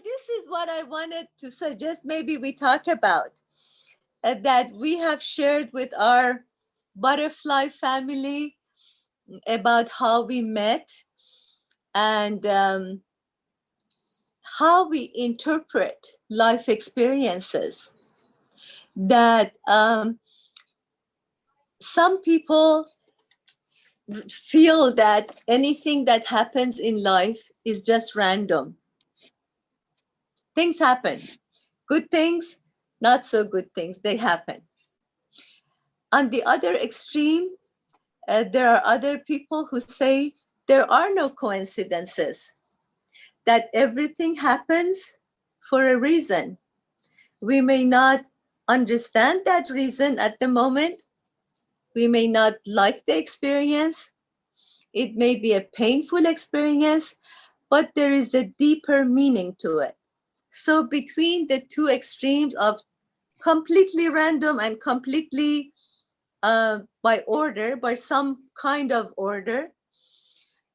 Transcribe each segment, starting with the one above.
this is what I wanted to suggest. Maybe we talk about that we have shared with our butterfly family about how we met and how we interpret life experiences. That some people feel that anything that happens in life is just random. Things happen, good things, not so good things, they happen. On the other extreme, there are other people who say there are no coincidences, that everything happens for a reason. We may not understand that reason at the moment. We may not like the experience. It may be a painful experience, but there is a deeper meaning to it. So, between the two extremes of completely random and completely by order, by some kind of order,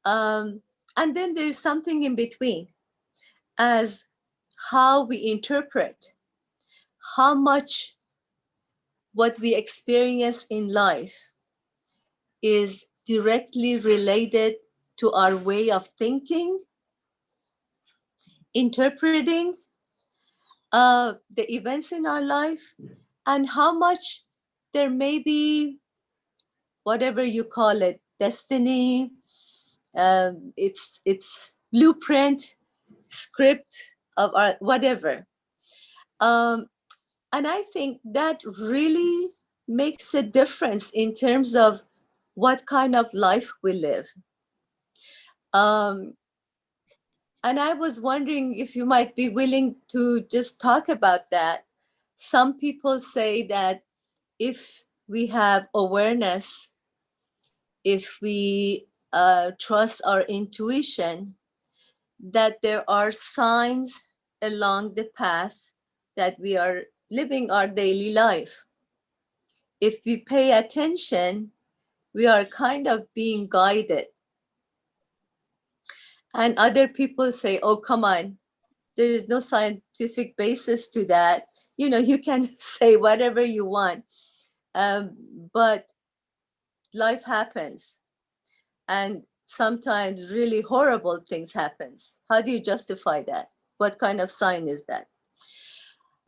and then there's something in between as how we interpret how much what we experience in life is directly related to our way of thinking, interpreting the events in our life, and how much there may be, whatever you call it, destiny, it's blueprint, script of our whatever. Um, and I think that really makes a difference in terms of what kind of life we live. Um, and I was wondering if you might be willing to just talk about that. Some people say that if we have awareness, if we trust our intuition, that there are signs along the path that we are living our daily life. If we pay attention, we are kind of being guided. And other people say, oh, come on, there is no scientific basis to that. You can say whatever you want, but life happens. And sometimes really horrible things happens. How do you justify that? What kind of sign is that?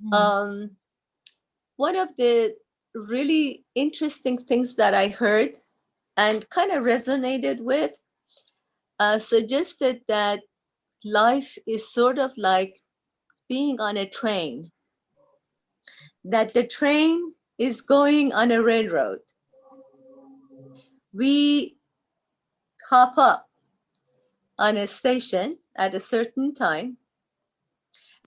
Mm. Um, one of the really interesting things that I heard and kind of resonated with suggested that life is sort of like being on a train, that the train is going on a railroad. We hop up on a station at a certain time,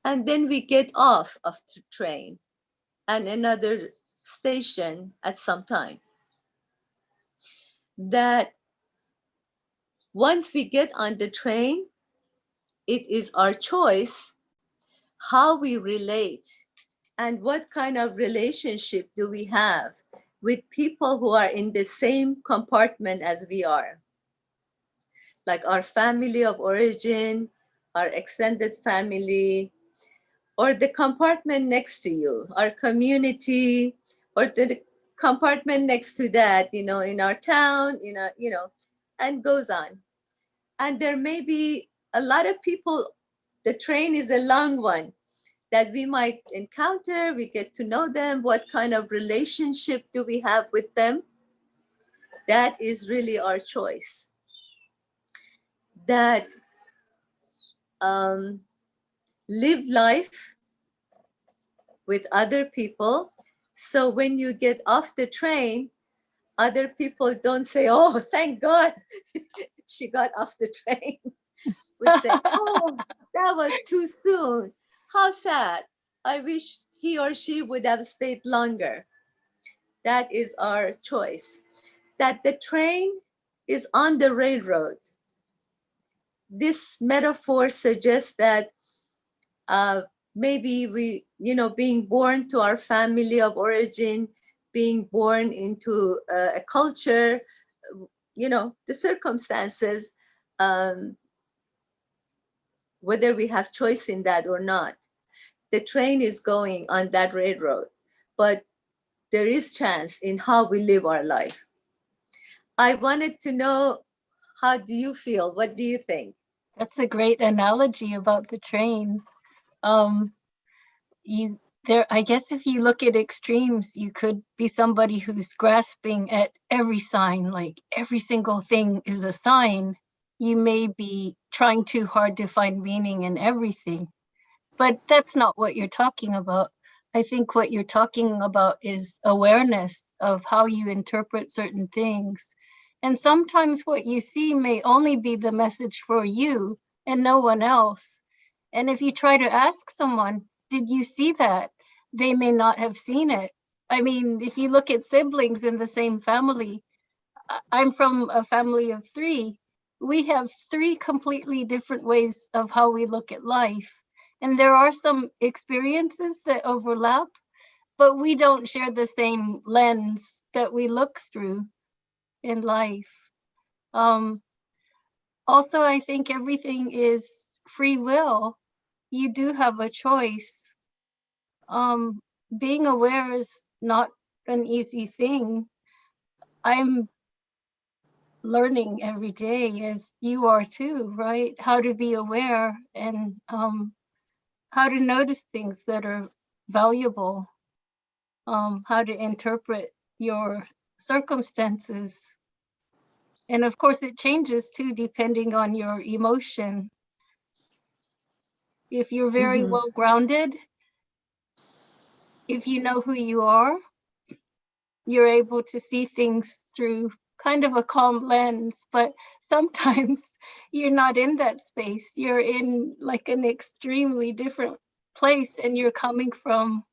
and then we get off of the train and another station at some time. That once we get on the train, it is our choice how we relate and what kind of relationship do we have with people who are in the same compartment as we are, like our family of origin, our extended family, or the compartment next to you, our community, or the compartment next to that, in our town, and goes on. And there may be a lot of people, the train is a long one that we might encounter, we get to know them, what kind of relationship do we have with them? That is really our choice. That um, live life with other people. So when you get off the train, other people don't say, oh, thank God she got off the train. Would say, oh, that was too soon. How sad. I wish he or she would have stayed longer. That is our choice. That the train is on the railroad. This metaphor suggests that uh, maybe we, being born to our family of origin, being born into a culture, the circumstances, um, whether we have choice in that or not. The train is going on that railroad, but there is chance in how we live our life. I wanted to know, how do you feel? What do you think? That's a great analogy about the train. Um, you there, I guess if you look at extremes, you could be somebody who's grasping at every sign, like every single thing is a sign. You may be trying too hard to find meaning in everything, but that's not what you're talking about. I think what you're talking about is awareness of how you interpret certain things. And sometimes what you see may only be the message for you and no one else. And if you try to ask someone, did you see that? They may not have seen it. I mean, if you look at siblings in the same family, I'm from a family of three. We have three completely different ways of how we look at life. And there are some experiences that overlap, but we don't share the same lens that we look through in life. Um, Also, I think everything is free will. You do have a choice. Um, Being aware is not an easy thing. I'm learning every day, as you are too, right? How to be aware and how to notice things that are valuable, how to interpret your circumstances. And of course, it changes too, depending on your emotion. If you're very Mhm. well grounded, if you know who you are, you're able to see things through kind of a calm lens, but sometimes you're not in that space. You're in like an extremely different place and you're coming from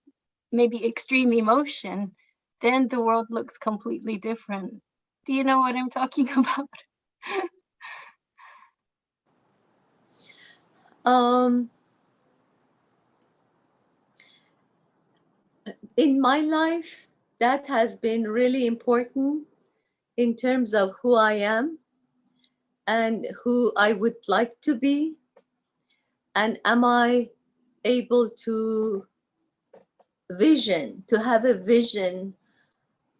maybe extreme emotion. Then the world looks completely different. Do you know what I'm talking about? Um, in my life, that has been really important in terms of who I am and who I would like to be. And am I able to have a vision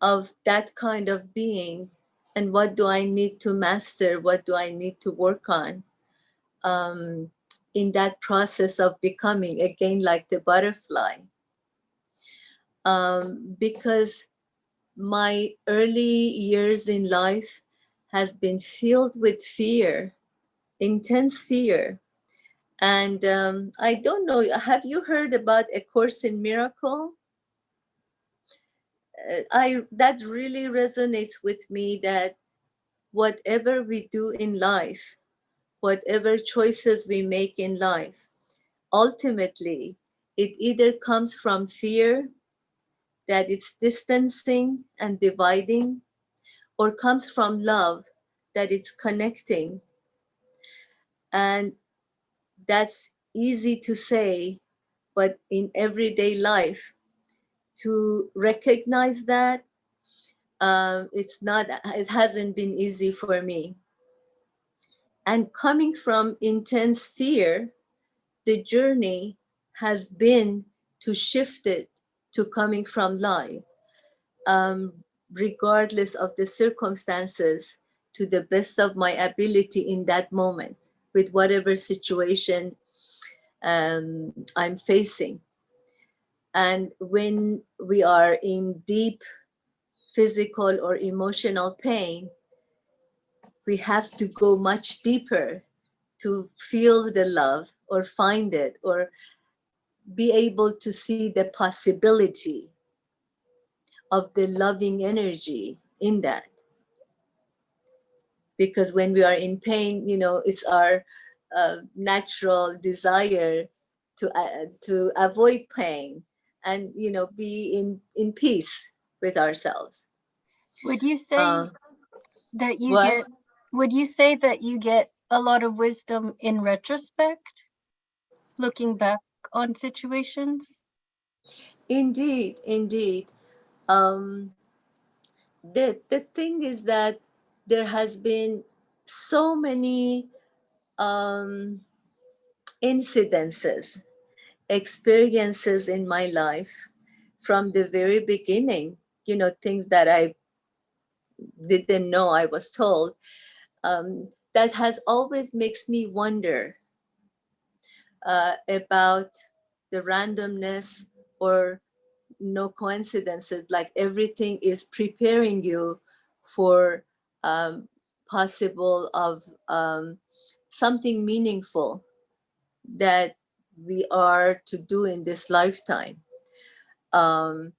of that kind of being? And what do I need to master? What do I need to work on um, in that process of becoming again like the butterfly? Because my early years in life has been filled with fear, intense fear. And I don't know, have you heard about A Course in Miracle? I that really resonates with me, that whatever we do in life, whatever choices we make in life, ultimately it either comes from fear, that it's distancing and dividing, or comes from love, that it's connecting. And that's easy to say, but in everyday life, to recognize that, it hasn't been easy for me. And coming from intense fear, the journey has been to shift it to coming from life, regardless of the circumstances, to the best of my ability in that moment, with whatever situation I'm facing. And when we are in deep physical or emotional pain, we have to go much deeper to feel the love or find it, or be able to see the possibility of the loving energy in that. Because when we are in pain, it's our natural desire to avoid pain, and be in peace with ourselves. Would you say uh, that you what? get would you say that you get a lot of wisdom in retrospect, looking back on situations? Indeed, indeed. um, the thing is that there has been so many um, incidences, experiences in my life from the very beginning, things that I didn't know I was told, that has always makes me wonder about the randomness or no coincidences, like everything is preparing you for possible of something meaningful that we are to do in this lifetime. um,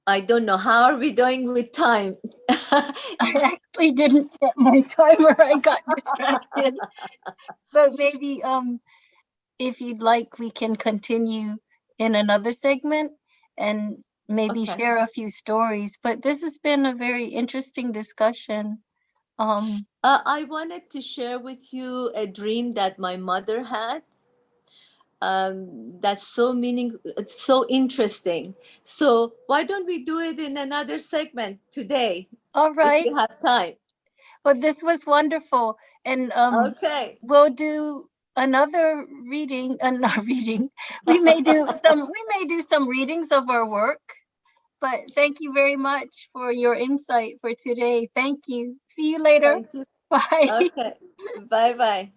I don't know, how are we doing with time? I actually didn't set my timer. I got distracted. But maybe if you'd like, we can continue in another segment and maybe Okay. share a few stories. But this has been a very interesting discussion. Um, I wanted to share with you a dream that my mother had. That's so it's so interesting. So why don't we do it in another segment today, all if right. you have time? Well, this was wonderful. And Okay. we'll do another reading, not reading. We may do some readings of our work. But thank you very much for your insight for today. Thank you. See you later. Thank you. Bye. Okay. Bye bye.